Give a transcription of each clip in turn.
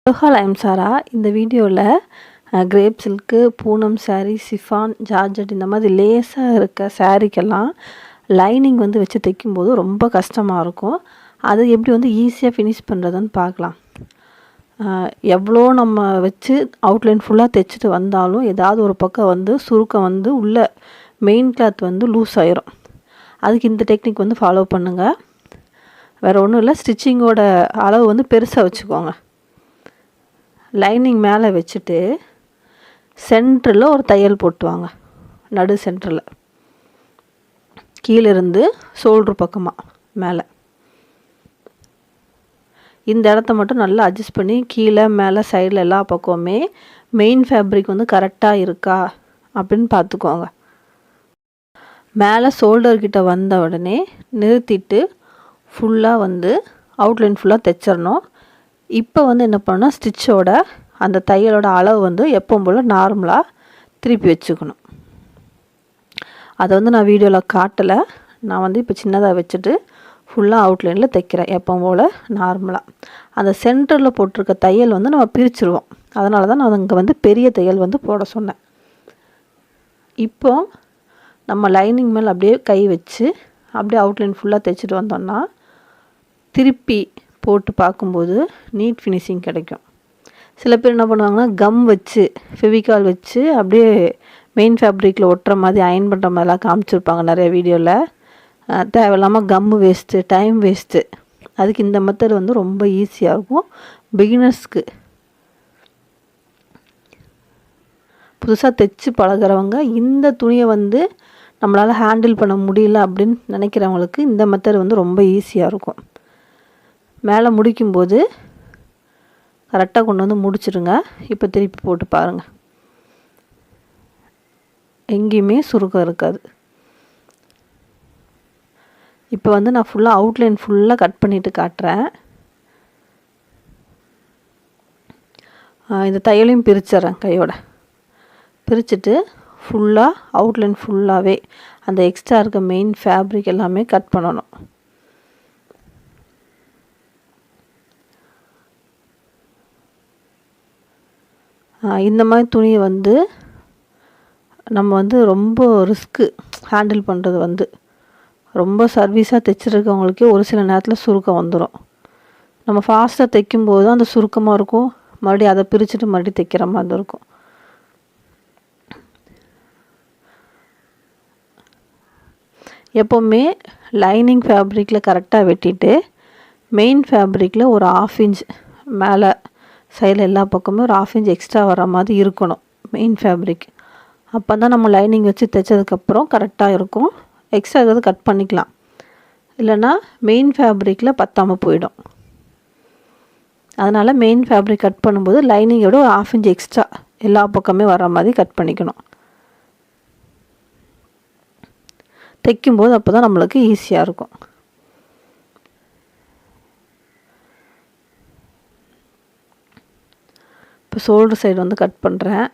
Hello I'm Sara. இந்த வீடியோவில் crepe silk, Poonam sari, chiffon, georgette இந்த மாதிரி லேஸாக இருக்க சாரீக்கெல்லாம் லைனிங் வச்சு தைக்கும்போது ரொம்ப கஷ்டமாக இருக்கும். அது எப்படி ஈஸியாக ஃபினிஷ் பண்ணுறதுன்னு பார்க்கலாம். எவ்வளோ நம்ம வச்சு அவுட்லைன் ஃபுல்லாக தைச்சிட்டு வந்தாலும் ஏதாவது ஒரு பக்கம் சுருக்கம் உள்ள மெயின் கிளாத் லூஸ் ஆயிரும். அதுக்கு இந்த டெக்னிக் ஃபாலோ பண்ணுங்கள். வேறு ஒன்றும் இல்லை, ஸ்டிச்சிங்கோட அளவு பெருசாக வச்சுக்கோங்க. லைனிங் மேலே வச்சுட்டு சென்டரில் ஒரு தையல் போட்டுவாங்க. நடு சென்டரில் கீழேருந்து ஷோல்ட்ரு பக்கமாக மேலே இந்த இடத்த மட்டும் நல்லா அட்ஜஸ்ட் பண்ணி கீழே மேலே சைடில் எல்லா பக்கமுமே மெயின் ஃபேப்ரிக் கரெக்டாக இருக்கா அப்படின்னு பார்த்துக்கோங்க. மேலே ஷோல்டர்கிட்ட வந்த உடனே நிறுத்திட்டு ஃபுல்லாக அவுட்லைன் ஃபுல்லாக தைச்சிடணும். இப்போ என்ன பண்ணால் ஸ்டிச்சோட அந்த தையலோட அளவு எப்பவும் போல் நார்மலாக திருப்பி வச்சுக்கணும். அதை நான் வீடியோவில் காட்டலை. நான் இப்போ சின்னதாக வச்சுட்டு ஃபுல்லாக அவுட்லைனில் தைக்கிறேன். எப்பவும் போல் நார்மலாக அந்த சென்டரில் போட்டிருக்க தையல் நம்ம பிரிச்சுருவோம். அதனால தான் நான் அங்கே பெரிய தையல் போட சொன்னேன். இப்போ நம்ம லைனிங் மேலே அப்படியே கை வச்சு அப்படியே அவுட்லைன் ஃபுல்லாக தைச்சிட்டு வந்தோம்னா திருப்பி போட்டு பார்க்கும்போது நீட் ஃபினிஷிங் கிடைக்கும். சில பேர் என்ன பண்ணுவாங்கன்னா கம் வச்சு ஃபெவிகால் வச்சு அப்படியே மெயின் ஃபேப்ரிக்கில் ஒட்டுற மாதிரி அயன் பண்ணுற மாதிரிலாம் காமிச்சிருப்பாங்க நிறைய வீடியோவில். தேவையில்லாமல் கம்மு வேஸ்ட்டு, டைம் வேஸ்ட்டு. அதுக்கு இந்த மெத்தட் ரொம்ப ஈஸியாக இருக்கும் பிகினர்ஸ்க்கு. புதுசாக தைச்சி பழகிறவங்க இந்த துணியை நம்மளால் ஹேண்டில் பண்ண முடியல அப்படின்னு நினைக்கிறவங்களுக்கு இந்த மெத்தட் ரொம்ப ஈஸியாக இருக்கும். மேலே முடிக்கும்போது கரெக்டாக கொண்டு முடிச்சிடுங்க. இப்போ திருப்பி போட்டு பாருங்கள், எங்கேயுமே சுருக்கம் இருக்காது. இப்போ நான் ஃபுல்லாக அவுட்லைன் ஃபுல்லாக கட் பண்ணிவிட்டு காட்டுறேன். இந்த தையலையும் பிரிச்சிட்றேன். கையோட பிரிச்சுட்டு ஃபுல்லாக அவுட்லைன் ஃபுல்லாகவே அந்த எக்ஸ்ட்ரா இருக்க மெயின் ஃபேப்ரிக் எல்லாமே கட் பண்ணணும். இந்த மாதிரி துணியை நம்ம ரொம்ப ரிஸ்க்கு ஹேண்டில் பண்ணுறது ரொம்ப சர்வீஸாக தைச்சிருக்கவங்களுக்கே ஒரு சில நேரத்தில் சுருக்கம் வந்துடும். நம்ம ஃபாஸ்ட்டாக தைக்கும்போது அந்த சுருக்கமாக இருக்கும். மறுபடியும் அதை பிரிச்சுட்டு மறுபடியும் தைக்கிற மாதிரி இருக்கும். எப்போவுமே லைனிங் ஃபேப்ரிக்கில் கரெக்டாக வெட்டிட்டு மெயின் ஃபேப்ரிக்கில் ஒரு 1/2 இன்ச் மேலே சைடில் எல்லா பக்கமும் ஒரு 1/2 இன்ச் எக்ஸ்ட்ரா வர மாதிரி இருக்கணும் மெயின் ஃபேப்ரிக். அப்போ தான் நம்ம லைனிங் வச்சு தைச்சதுக்கப்புறம் கரெக்டாக இருக்கும். எக்ஸ்ட்ரா ஏதாவது கட் பண்ணிக்கலாம், இல்லைன்னா மெயின் ஃபேப்ரிக்கில் பத்தாமல் போயிடும். அதனால் மெயின் ஃபேப்ரிக் கட் பண்ணும்போது லைனிங்கோட ஒரு 1/2 இன்ச் எக்ஸ்ட்ரா எல்லா பக்கமே வர மாதிரி கட் பண்ணிக்கணும். தைக்கும்போது அப்போ தான் நம்மளுக்கு ஈஸியாக இருக்கும். இப்போ ஷோல்டர் சைடு கட் பண்ணுறேன்.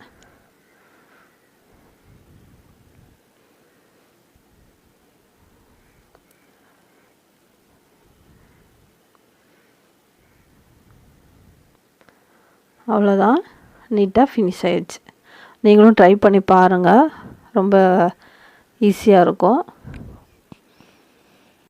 அவ்வளோதான், நீட்டாக ஃபினிஷ் ஆயிடுச்சு. நீங்களும் ட்ரை பண்ணி பாருங்கள், ரொம்ப ஈஸியாக இருக்கும்.